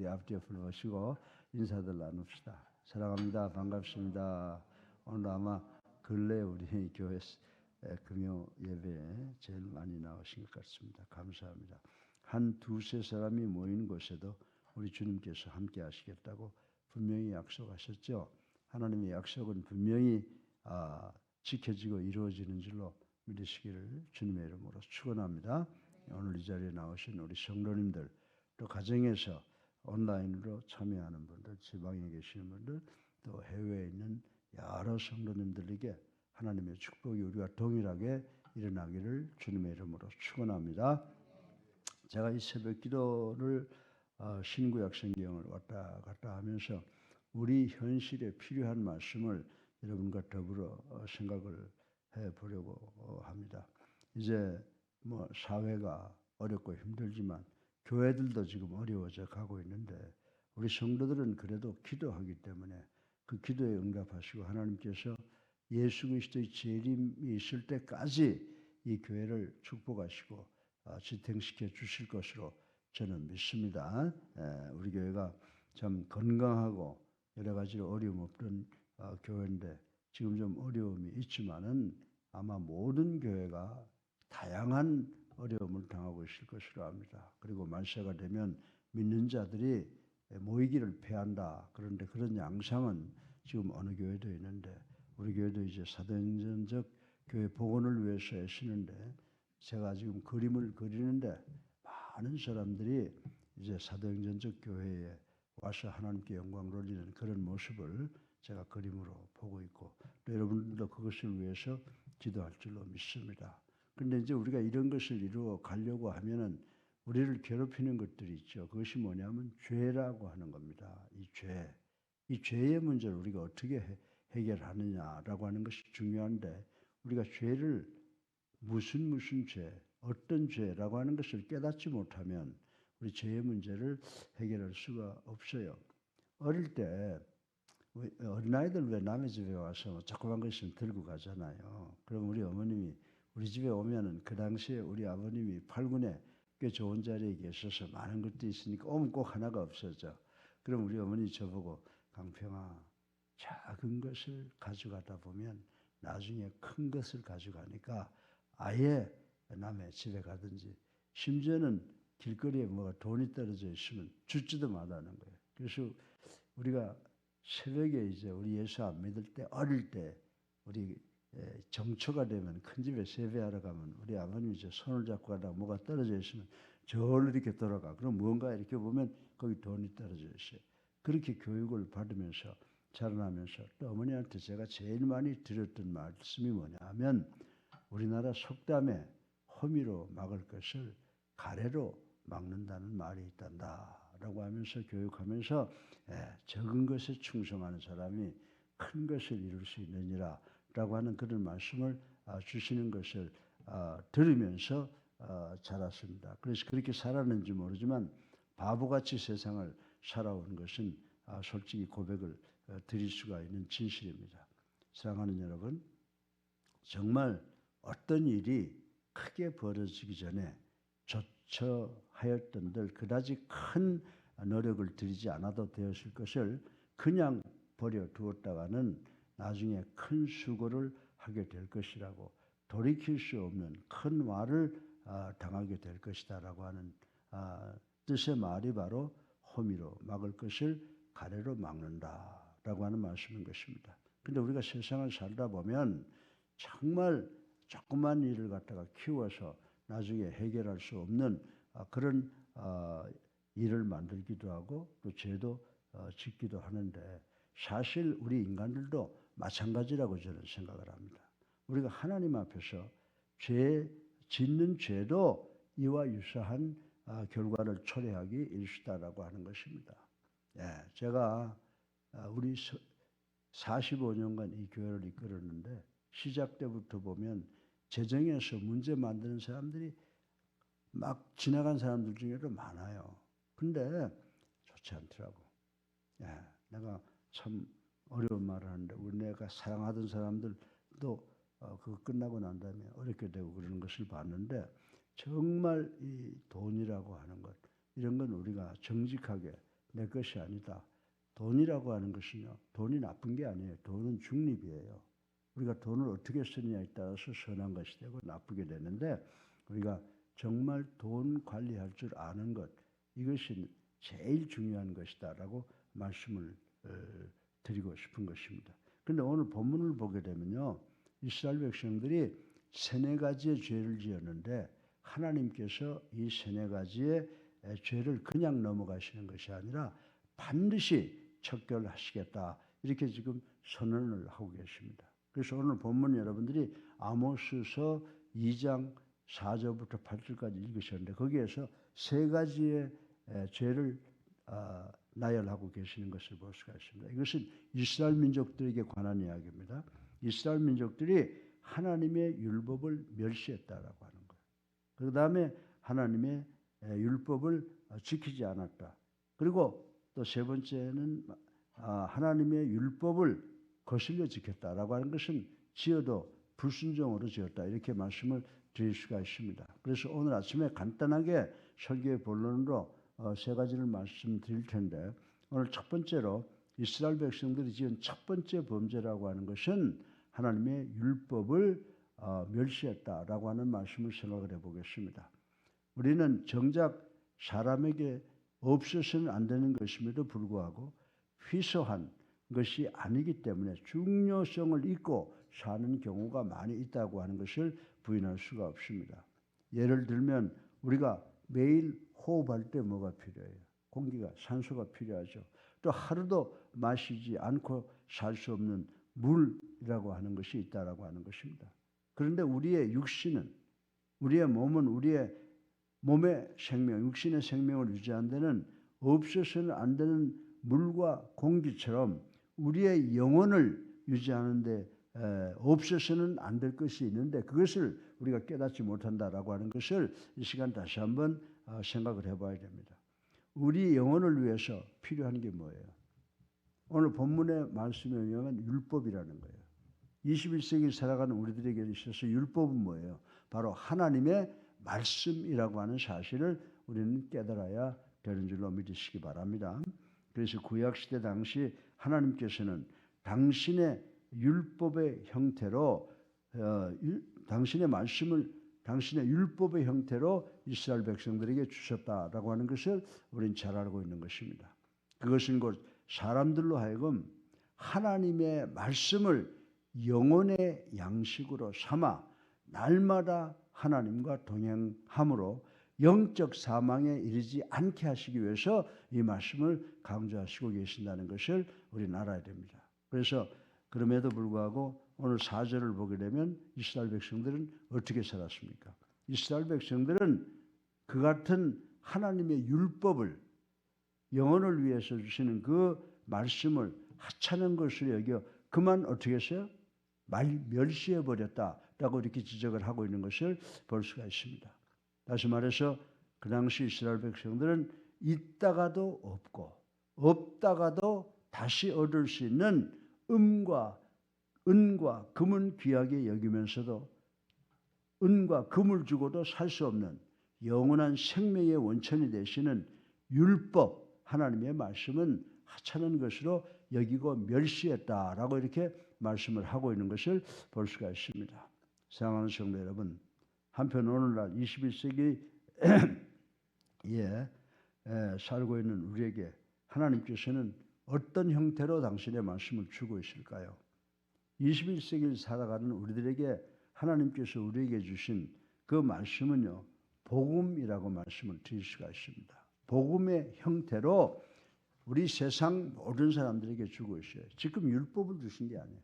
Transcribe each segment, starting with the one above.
우리 앞뒤에 불러오시고 인사들 나눕시다. 사랑합니다. 반갑습니다. 오늘 아마 근래 우리 교회 금요 예배에 제일 많이 나오신 것 같습니다. 감사합니다. 한 두세 사람이 모인 곳에도 우리 주님께서 함께 하시겠다고 분명히 약속하셨죠. 하나님의 약속은 분명히 지켜지고 이루어지는 줄로 믿으시기를 주님의 이름으로 축원합니다. 오늘 이 자리에 나오신 우리 성도님들, 또 가정에서 온라인으로 참여하는 분들, 지방에 계시는 분들, 또 해외에 있는 여러 성도님들에게 하나님의 축복이 우리와 동일하게 일어나기를 주님의 이름으로 축원합니다. 제가 이 새벽 기도를 신구약 성경을 왔다 갔다 하면서 우리 현실에 필요한 말씀을 여러분과 더불어 생각을 해보려고 합니다. 이제 뭐 사회가 어렵고 힘들지만 교회들도 지금 어려워져 가고 있는데 우리 성도들은 그래도 기도하기 때문에 그 기도에 응답하시고 하나님께서 예수 그리스도의 재림이 있을 때까지 이 교회를 축복하시고 지탱시켜 주실 것으로 저는 믿습니다. 우리 교회가 참 건강하고 여러 가지로 어려움 없던 교회인데 지금 좀 어려움이 있지만은 아마 모든 교회가 다양한 어려움을 당하고 있을 것으로 압니다. 그리고 만세가 되면 믿는 자들이 모이기를 패한다. 그런데 그런 양상은 지금 어느 교회도 있는데 우리 교회도 이제 사도행전적 교회 복원을 위해서 애쓰는데 제가 지금 그림을 그리는데 많은 사람들이 이제 사도행전적 교회에 와서 하나님께 영광을 올리는 그런 모습을 제가 그림으로 보고 있고 또 여러분들도 그것을 위해서 기도할 줄로 믿습니다. 그런데 이제 우리가 이런 것을 이루어 가려고 하면은 우리를 괴롭히는 것들이 있죠. 그것이 뭐냐면 죄라고 하는 겁니다. 이 죄의 문제를 우리가 어떻게 해결하느냐라고 하는 것이 중요한데 우리가 죄를 무슨 죄, 어떤 죄라고 하는 것을 깨닫지 못하면 우리 죄의 문제를 해결할 수가 없어요. 어릴 때 어린아이들 왜 남의 집에 와서 조그만 거 있으면 들고 가잖아요. 그럼 우리 어머님이 우리 집에 오면은 그 당시에 우리 아버님이 팔군에 꽤 좋은 자리에 계셔서 많은 것도 있으니까 오면 꼭 하나가 없어져. 그럼 우리 어머니 저보고 강평아 작은 것을 가져가다 보면 나중에 큰 것을 가져가니까 아예 남의 집에 가든지 심지어는 길거리에 뭐가 돈이 떨어져 있으면 주지도 말라는 거예요. 그래서 우리가 새벽에 이제 우리 예수 안 믿을 때 어릴 때 우리 정초가 되면 큰 집에 세배하러 가면 우리 아버님이 이제 손을 잡고 가다가 뭐가 떨어져 있으면 저를 이렇게 돌아가. 그럼 뭔가 이렇게 보면 거기 돈이 떨어져 있어요. 그렇게 교육을 받으면서 자라나면서 또 어머니한테 제가 제일 많이 들었던 말씀이 뭐냐면 우리나라 속담에 호미로 막을 것을 가래로 막는다는 말이 있단다라고 하면서 교육하면서 적은 것에 충성하는 사람이 큰 것을 이룰 수 있느니라라고 하는 그런 말씀을 주시는 것을 들으면서 자랐습니다. 그래서 그렇게 살았는지 모르지만 바보같이 세상을 살아온 것은 솔직히 고백을 드릴 수가 있는 진실입니다. 사랑하는 여러분, 정말 어떤 일이 크게 벌어지기 전에 조처하였던들 그다지 큰 노력을 들이지 않아도 되었을 것을 그냥 버려두었다가는 나중에 큰 수고를 하게 될 것이라고 돌이킬 수 없는 큰 화를 당하게 될 것이다라고 하는 뜻의 말이 바로 호미로 막을 것을 가래로 막는다라고 하는 말씀인 것입니다. 그런데 우리가 세상을 살다 보면 정말 조그만 일을 갖다가 키워서 나중에 해결할 수 없는 그런 일을 만들기도 하고 또 죄도 짓기도 하는데 사실 우리 인간들도 마찬가지라고 저는 생각을 합니다. 우리가 하나님 앞에서 짓는 죄도 이와 유사한 결과를 초래하기 일쑤다라고 하는 것입니다. 제가 우리 45년간 이 교회를 이끌었는데 시작 때부터 보면 재정에서 문제 만드는 사람들이 막 지나간 사람들 중에도 많아요. 근데 좋지 않더라고. 내가 참 어려운 말을 하는데 우리 내가 사랑하던 사람들도 그거 끝나고 난 다음에 어렵게 되고 그러는 것을 봤는데 정말 이 돈이라고 하는 것 이런 건 우리가 정직하게 내 것이 아니다. 돈이라고 하는 것은요, 돈이 나쁜 게 아니에요. 돈은 중립이에요. 우리가 돈을 어떻게 쓰느냐에 따라서 선한 것이 되고 나쁘게 되는데, 우리가 정말 돈 관리할 줄 아는 것, 이것이 제일 중요한 것이다라고 말씀을 드리고 싶은 것입니다. 그런데 오늘 본문을 보게 되면요, 이스라엘 백성들이 세네 가지의 죄를 지었는데 하나님께서 이 세네 가지의 죄를 그냥 넘어가시는 것이 아니라 반드시 척결하시겠다, 이렇게 지금 선언을 하고 계십니다. 그래서 오늘 본문 여러분들이 아모스서 2장 4절부터 8절까지 읽으셨는데, 거기에서 세 가지의 죄를 나열하고 계시는 것을 볼 수가 있습니다. 이것은 이스라엘 민족들에게 관한 이야기입니다. 이스라엘 민족들이 하나님의 율법을 멸시했다라고 하는 거예요. 그 다음에 하나님의 율법을 지키지 않았다. 그리고 또 세 번째는 하나님의 율법을 거슬려 지켰다라고 하는 것은 지어도 불순종으로 지었다, 이렇게 말씀을 드릴 수가 있습니다. 그래서 오늘 아침에 간단하게 설교의 본론으로 세 가지를 말씀드릴 텐데, 오늘 첫 번째로 이스라엘 백성들이 지은 첫 번째 범죄라고 하는 것은 하나님의 율법을 멸시했다라고 하는 말씀을 생각을 해보겠습니다. 우리는 정작 사람에게 없어서는 안 되는 것임에도 불구하고 희소한 것이 아니기 때문에 중요성을 잊고 사는 경우가 많이 있다고 하는 것을 부인할 수가 없습니다. 예를 들면 우리가 매일 호흡할 때 뭐가 필요해요? 공기가, 산소가 필요하죠. 또 하루도 마시지 않고 살 수 없는 물이라고 하는 것이 있다라고 하는 것입니다. 그런데 우리의 육신은, 우리의 몸은 우리의 몸의 생명, 육신의 생명을 유지하는 데는 없어서는 안 되는 물과 공기처럼 우리의 영혼을 유지하는 데 없어서는 안 될 것이 있는데, 그것을 우리가 깨닫지 못한다라고 하는 것을 이 시간 다시 한번 생각을 해봐야 됩니다. 우리 영혼을 위해서 필요한 게 뭐예요? 오늘 본문의 말씀에 의하면 율법이라는 거예요. 21세기 살아가는 우리들에게 있어서 율법은 뭐예요? 바로 하나님의 말씀이라고 하는 사실을 우리는 깨달아야 되는 줄로 믿으시기 바랍니다. 그래서 구약시대 당시 하나님께서는 당신의 율법의 형태로 당신의 말씀을 당신의 율법의 형태로 이스라엘 백성들에게 주셨다라고 하는 것을 우리는 잘 알고 있는 것입니다. 그것은 곧 사람들로 하여금 하나님의 말씀을 영혼의 양식으로 삼아 날마다 하나님과 동행함으로 영적 사망에 이르지 않게 하시기 위해서 이 말씀을 강조하시고 계신다는 것을 우리는 알아야 됩니다. 그래서 그럼에도 불구하고 오늘 4절을 보게 되면 이스라엘 백성들은 어떻게 살았습니까? 이스라엘 백성들은 그 같은 하나님의 율법을, 영혼을 위해서 주시는 그 말씀을 하찮은 것을 여겨 그만 어떻게 했어요? 멸시해버렸다라고 이렇게 지적을 하고 있는 것을 볼 수가 있습니다. 다시 말해서 그 당시 이스라엘 백성들은 있다가도 없고 없다가도 다시 얻을 수 있는 은과 금은 귀하게 여기면서도 은과 금을 주고도 살 수 없는 영원한 생명의 원천이 되시는 율법, 하나님의 말씀은 하찮은 것으로 여기고 멸시했다라고 이렇게 말씀을 하고 있는 것을 볼 수가 있습니다. 사랑하는 성도 여러분, 한편 오늘날 21세기에 살고 있는 우리에게 하나님께서는 어떤 형태로 당신의 말씀을 주고 있을까요? 21세기를 살아가는 우리들에게 하나님께서 우리에게 주신 그 말씀은요, 복음이라고 말씀을 드릴 수가 있습니다. 복음의 형태로 우리 세상 모든 사람들에게 주고 있어요. 지금 율법을 주신 게 아니에요.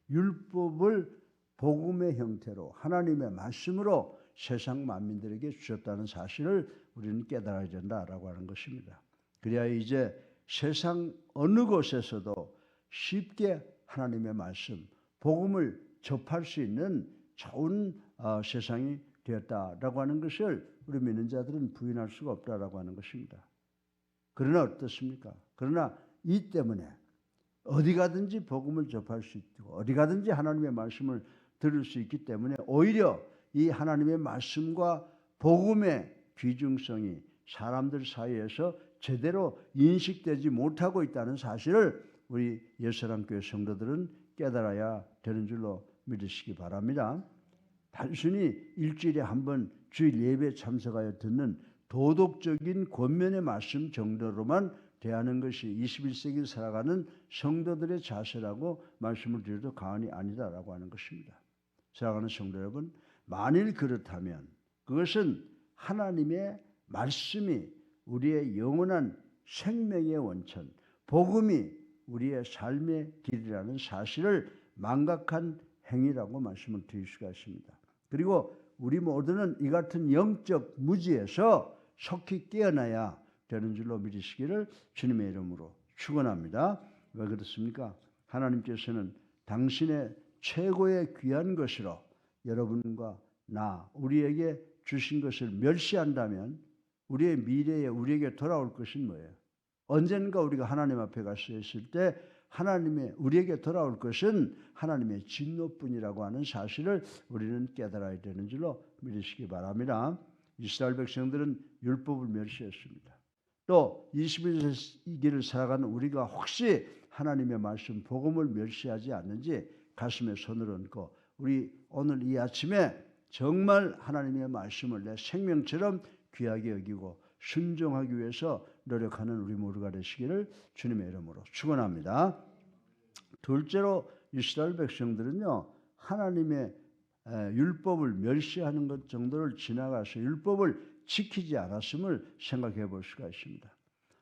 율법을 복음의 형태로 하나님의 말씀으로 세상 만민들에게 주셨다는 사실을 우리는 깨달아야 된다라고 하는 것입니다. 그래야 이제 세상 어느 곳에서도 쉽게 하나님의 말씀, 복음을 접할 수 있는 좋은 세상이 되었다라고 하는 것을 우리 믿는 자들은 부인할 수가 없다라고 하는 것입니다. 그러나 어떻습니까? 그러나 이 때문에 어디 가든지 복음을 접할 수 있고 어디 가든지 하나님의 말씀을 들을 수 있기 때문에 오히려 이 하나님의 말씀과 복음의 귀중성이 사람들 사이에서 제대로 인식되지 못하고 있다는 사실을 우리 예수사랑교회 성도들은 깨달아야 되는 줄로 믿으시기 바랍니다. 단순히 일주일에 한 번 주일 예배에 참석하여 듣는 도덕적인 권면의 말씀 정도로만 대하는 것이 21세기를 살아가는 성도들의 자세라고 말씀을 드려도 과언이 아니다라고 하는 것입니다. 사랑하는 성도 여러분, 만일 그렇다면 그것은 하나님의 말씀이 우리의 영원한 생명의 원천, 복음이 우리의 삶의 길이라는 사실을 망각한 행위라고 말씀을 드릴 수가 있습니다. 그리고 우리 모두는 이 같은 영적 무지에서 속히 깨어나야 되는 줄로 믿으시기를 주님의 이름으로 축원합니다. 왜 그렇습니까? 하나님께서는 당신의 최고의 귀한 것으로 여러분과 나, 우리에게 주신 것을 멸시한다면 우리의 미래에 우리에게 돌아올 것은 뭐예요? 언젠가 우리가 하나님 앞에 가서 있을 때 하나님의 우리에게 돌아올 것은 하나님의 진노뿐이라고 하는 사실을 우리는 깨달아야 되는 줄로 믿으시기 바랍니다. 이스라엘 백성들은 율법을 멸시했습니다. 또 21세기를 살아가는 우리가 혹시 하나님의 말씀 복음을 멸시하지 않는지 가슴에 손을 얹고 우리 오늘 이 아침에 정말 하나님의 말씀을 내 생명처럼 귀하게 여기고 순종하기 위해서 노력하는 우리 모두가 되시기를 주님의 이름으로 축원합니다. 둘째로 이스라엘 백성들은요, 하나님의 율법을 멸시하는 것 정도를 지나가서 율법을 지키지 않았음을 생각해 볼 수가 있습니다.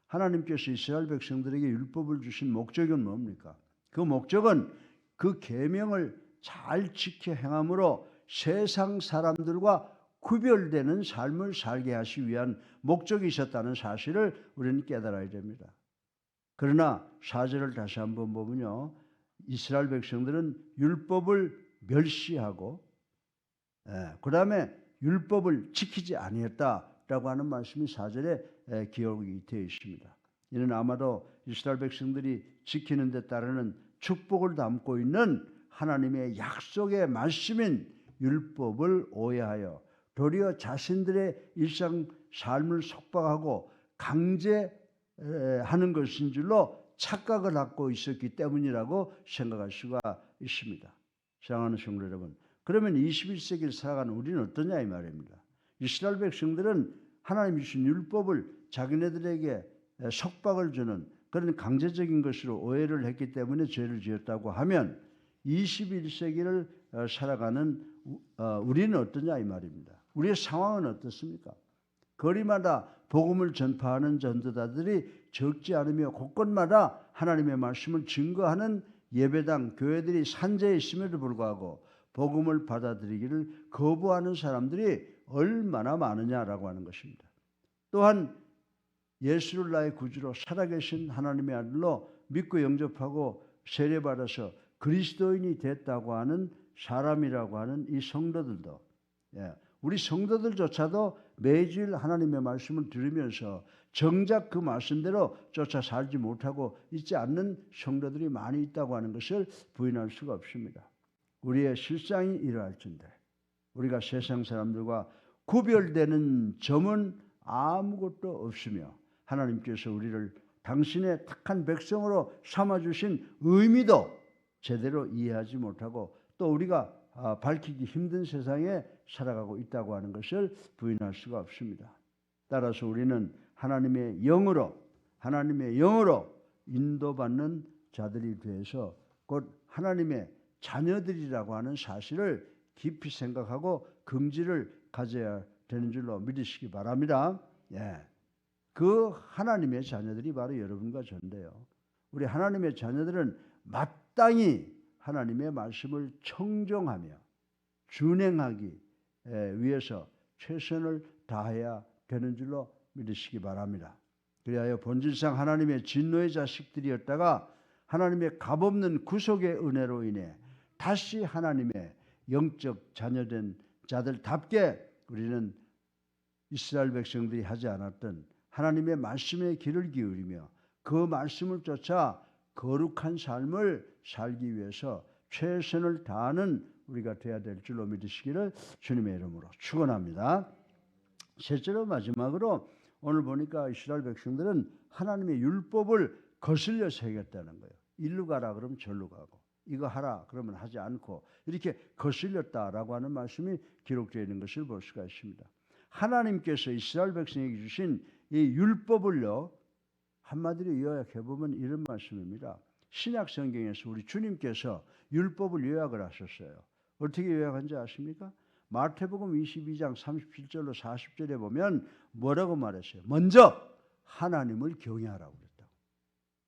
하나님께서 이스라엘 백성들에게 율법을 주신 목적은 뭡니까? 그 목적은 그 계명을 잘 지켜 행함으로 세상 사람들과 구별되는 삶을 살게 하시기 위한 목적이 있었다는 사실을 우리는 깨달아야 됩니다. 그러나 4절을 다시 한번 보면요, 이스라엘 백성들은 율법을 멸시하고 그 다음에 율법을 지키지 아니했다라고 하는 말씀이 4절에 기록이 되어 있습니다. 이는 아마도 이스라엘 백성들이 지키는 데 따르는 축복을 담고 있는 하나님의 약속의 말씀인 율법을 오해하여 도리어 자신들의 일상 삶을 속박하고 강제하는 것인 줄로 착각을 갖고 있었기 때문이라고 생각할 수가 있습니다. 사랑하는 성도 여러분, 그러면 21세기를 살아가는 우리는 어떠냐 이 말입니다. 이스라엘 백성들은 하나님 주신 율법을 자기네들에게 속박을 주는 그런 강제적인 것으로 오해를 했기 때문에 죄를 지었다고 하면 21세기를 살아가는 우리는 어떠냐 이 말입니다. 우리의 상황은 어떻습니까? 거리마다 복음을 전파하는 전도자들이 적지 않으며 곳곳마다 하나님의 말씀을 증거하는 예배당, 교회들이 산재해 있음에도 불구하고 복음을 받아들이기를 거부하는 사람들이 얼마나 많으냐라고 하는 것입니다. 또한 예수를 나의 구주로 살아계신 하나님의 아들로 믿고 영접하고 세례받아서 그리스도인이 됐다고 하는 사람이라고 하는 이 성도들도, 우리 성도들조차도 매주일 하나님의 말씀을 들으면서 정작 그 말씀대로 쫓아 살지 못하고 있지 않는 성도들이 많이 있다고 하는 것을 부인할 수가 없습니다. 우리의 실상이 이러할진대 우리가 세상 사람들과 구별되는 점은 아무것도 없으며 하나님께서 우리를 당신의 택한 백성으로 삼아주신 의미도 제대로 이해하지 못하고 또 우리가 밝히기 힘든 세상에 살아가고 있다고 하는 것을 부인할 수가 없습니다. 따라서 우리는 하나님의 영으로 인도받는 자들이 돼서 곧 하나님의 자녀들이라고 하는 사실을 깊이 생각하고 긍지를 가져야 되는 줄로 믿으시기 바랍니다. 그 하나님의 자녀들이 바로 여러분과 저인데요. 우리 하나님의 자녀들은 마땅히 하나님의 말씀을 청종하며 준행하기 위해서 최선을 다해야 되는 줄로 믿으시기 바랍니다. 그리하여 본질상 하나님의 진노의 자식들이었다가 하나님의 값없는 구속의 은혜로 인해 다시 하나님의 영적 자녀된 자들답게 우리는 이스라엘 백성들이 하지 않았던 하나님의 말씀에 귀를 기울이며 그 말씀을 쫓아 거룩한 삶을 살기 위해서 최선을 다하는 우리가 되어야 될 줄로 믿으시기를 주님의 이름으로 축원합니다. 셋째로 마지막으로 오늘 보니까 이스라엘 백성들은 하나님의 율법을 거슬려 새겼다는 거예요. 일로 가라 그러면 절로 가고, 이거 하라 그러면 하지 않고 이렇게 거슬렸다라고 하는 말씀이 기록되어 있는 것을 볼 수가 있습니다. 하나님께서 이스라엘 백성에게 주신 이 율법을요, 한마디로 요약해 보면 이런 말씀입니다. 신약 성경에서 우리 주님께서 율법을 요약을 하셨어요. 어떻게 요약한지 아십니까? 마태복음 22장 37절로 40절에 보면 뭐라고 말했어요? 먼저 하나님을 경외하라고 그랬다고.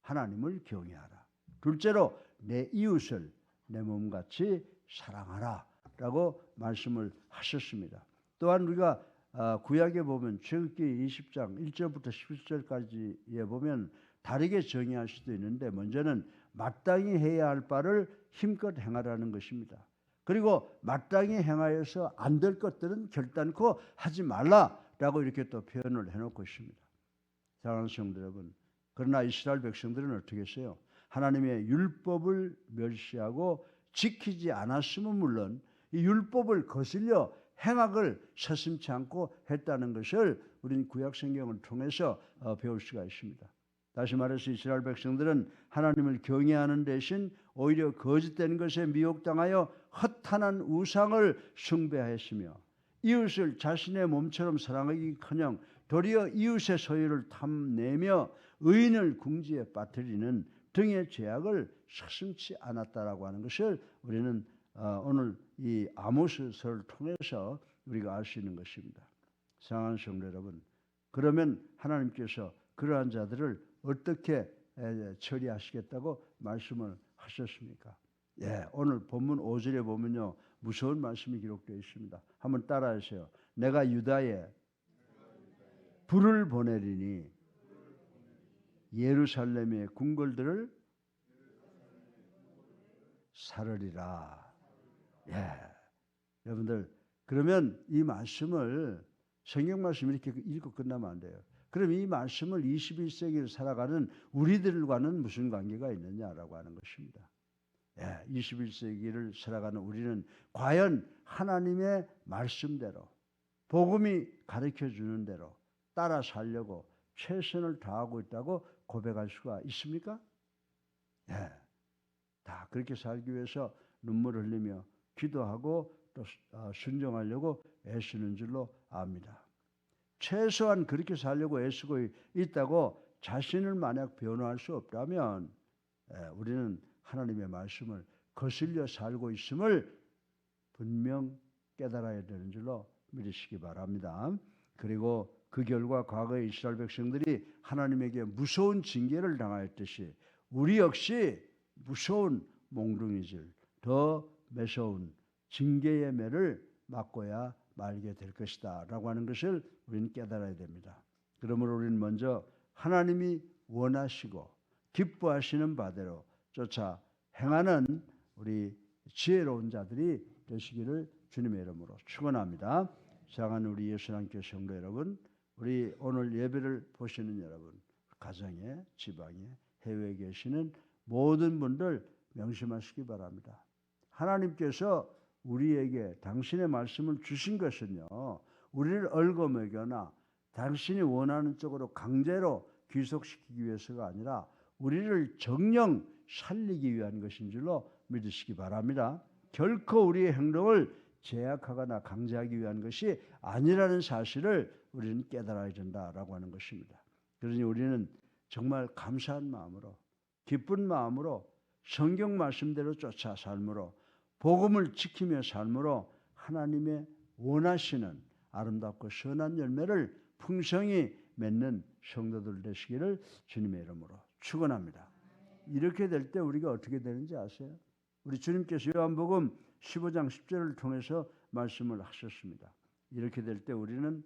하나님을 경외하라. 둘째로 내 이웃을 내 몸같이 사랑하라 라고 말씀을 하셨습니다. 또한 우리가 구약에 보면 출애굽기 20장 1절부터 11절까지에 보면 다르게 정의할 수도 있는데, 먼저는 마땅히 해야 할 바를 힘껏 행하라는 것입니다. 그리고 마땅히 행하여서 안 될 것들은 결단코 하지 말라라고 이렇게 또 표현을 해놓고 있습니다. 사랑하는 성도 여러분, 그러나 이스라엘 백성들은 어떻게 했어요? 하나님의 율법을 멸시하고 지키지 않았으면 물론 이 율법을 거슬려 행악을 서슴지 않고 했다는 것을 우리는 구약 성경을 통해서 배울 수가 있습니다. 다시 말해서 이스라엘 백성들은 하나님을 경외하는 대신 오히려 거짓된 것에 미혹당하여 허탄한 우상을 숭배하였으며, 이웃을 자신의 몸처럼 사랑하기커녕 도리어 이웃의 소유를 탐내며 의인을 궁지에 빠뜨리는 등의 죄악을 서슴지 않았다라고 하는 것을 우리는 오늘 이 아모스서를 통해서 우리가 알 수 있는 것입니다. 사랑하는 성도 여러분, 그러면 하나님께서 그러한 자들을 어떻게 처리하시겠다고 말씀을 하셨습니까? 오늘 본문 5절에 보면요, 무서운 말씀이 기록되어 있습니다. 한번 따라하세요. 내가 유다에 불을 보내리니 예루살렘의 궁궐들을 사르리라. 여러분들, 그러면 이 말씀을, 성경 말씀 이렇게 읽고 끝나면 안 돼요. 그럼 이 말씀을 21세기를 살아가는 우리들과는 무슨 관계가 있느냐라고 하는 것입니다. 21세기를 살아가는 우리는 과연 하나님의 말씀대로, 복음이 가르쳐주는 대로 따라 살려고 최선을 다하고 있다고 고백할 수가 있습니까? 다 그렇게 살기 위해서 눈물을 흘리며 기도하고 또 순종하려고 애쓰는 줄로 압니다. 최소한 그렇게 살려고 애쓰고 있다고 자신을 만약 변호할 수 없다면 우리는 하나님의 말씀을 거슬려 살고 있음을 분명 깨달아야 되는 줄로 믿으시기 바랍니다. 그리고 그 결과 과거의 이스라엘 백성들이 하나님에게 무서운 징계를 당하였듯이 우리 역시 무서운 몽둥이질, 더 매서운 징계의 매를 맞고야 말게 될 것이다 라고 하는 것을 우리는 깨달아야 됩니다. 그러므로 우리는 먼저 하나님이 원하시고 기뻐하시는 바대로 쫓아 행하는 우리 지혜로운 자들이 되시기를 주님의 이름으로 축원합니다. 사랑하는 우리 예수님께 성도 여러분, 우리 오늘 예배를 보시는 여러분, 가정에, 지방에, 해외에 계시는 모든 분들 명심하시기 바랍니다. 하나님께서 우리에게 당신의 말씀을 주신 것은요, 우리를 얽어매거나 당신이 원하는 쪽으로 강제로 귀속시키기 위해서가 아니라 우리를 정령 살리기 위한 것인 줄로 믿으시기 바랍니다. 결코 우리의 행동을 제약하거나 강제하기 위한 것이 아니라는 사실을 우리는 깨달아야 된다라고 하는 것입니다. 그러니 우리는 정말 감사한 마음으로, 기쁜 마음으로 성경 말씀대로 쫓아 삶으로, 복음을 지키며 삶으로 하나님의 원하시는 아름답고 선한 열매를 풍성히 맺는 성도들 되시기를 주님의 이름으로 축원합니다. 이렇게 될 때 우리가 어떻게 되는지 아세요? 우리 주님께서 요한복음 15장 10절을 통해서 말씀을 하셨습니다. 이렇게 될 때 우리는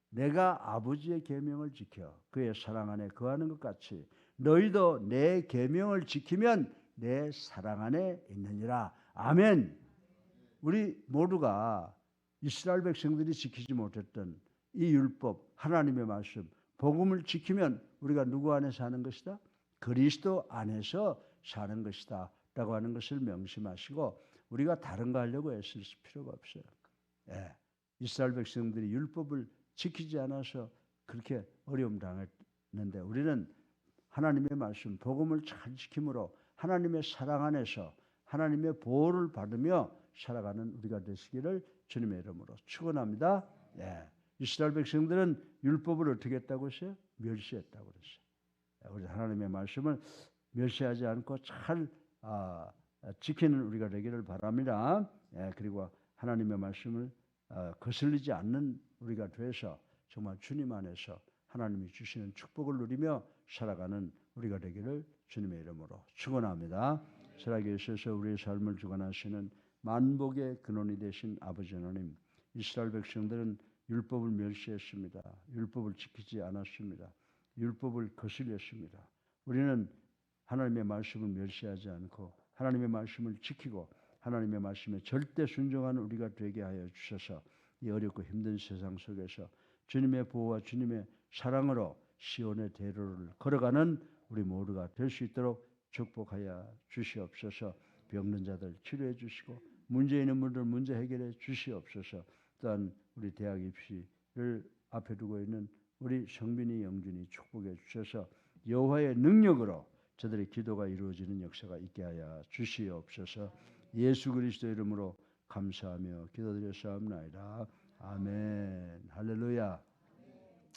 내가 아버지의 계명을 지켜 그의 사랑 안에 거하는 것 같이 너희도 내 계명을 지키면 내 사랑 안에 있느니라. 아멘. 우리 모두가 이스라엘 백성들이 지키지 못했던 이 율법, 하나님의 말씀, 복음을 지키면 우리가 누구 안에 사는 것이다? 그리스도 안에서 사는 것이다 라고 하는 것을 명심하시고 우리가 다른 거 하려고 애쓸 필요가 없어요. 이스라엘 백성들이 율법을 지키지 않아서 그렇게 어려움 당했는데 우리는 하나님의 말씀, 복음을 잘 지킴으로 하나님의 사랑 안에서 하나님의 보호를 받으며 살아가는 우리가 되시기를 주님의 이름으로 축원합니다. 예. 이스라엘 백성들은 율법을 어떻게 했다고 했어요? 멸시했다고 그랬어요. 우리 하나님의 말씀을 멸시하지 않고 잘 지키는 우리가 되기를 바랍니다. 예. 그리고 하나님의 말씀을 거슬리지 않는 우리가 돼서 정말 주님 안에서 하나님이 주시는 축복을 누리며 살아가는 우리가 되기를 주님의 이름으로 축원합니다. 살아계셔서 우리의 삶을 주관하시는 만복의 근원이 되신 아버지 하나님, 이스라엘 백성들은 율법을 멸시했습니다. 율법을 지키지 않았습니다. 율법을 거슬렸습니다. 우리는 하나님의 말씀을 멸시하지 않고 하나님의 말씀을 지키고 하나님의 말씀에 절대 순종하는 우리가 되게 하여 주셔서 이 어렵고 힘든 세상 속에서 주님의 보호와 주님의 사랑으로 시온의 대로를 걸어가는 우리 모두가 될 수 있도록 축복하여 주시옵소서. 병든 자들 치료해 주시고 문제 있는 분들 문제 해결해 주시옵소서. 또한 우리 대학 입시를 앞에 두고 있는 우리 성빈이 영준이 축복해 주셔서 여호와의 능력으로 저들의 기도가 이루어지는 역사가 있게 하여 주시옵소서. 예수 그리스도 이름으로 감사하며 기도드렸사옵나이다. 아멘. 할렐루야.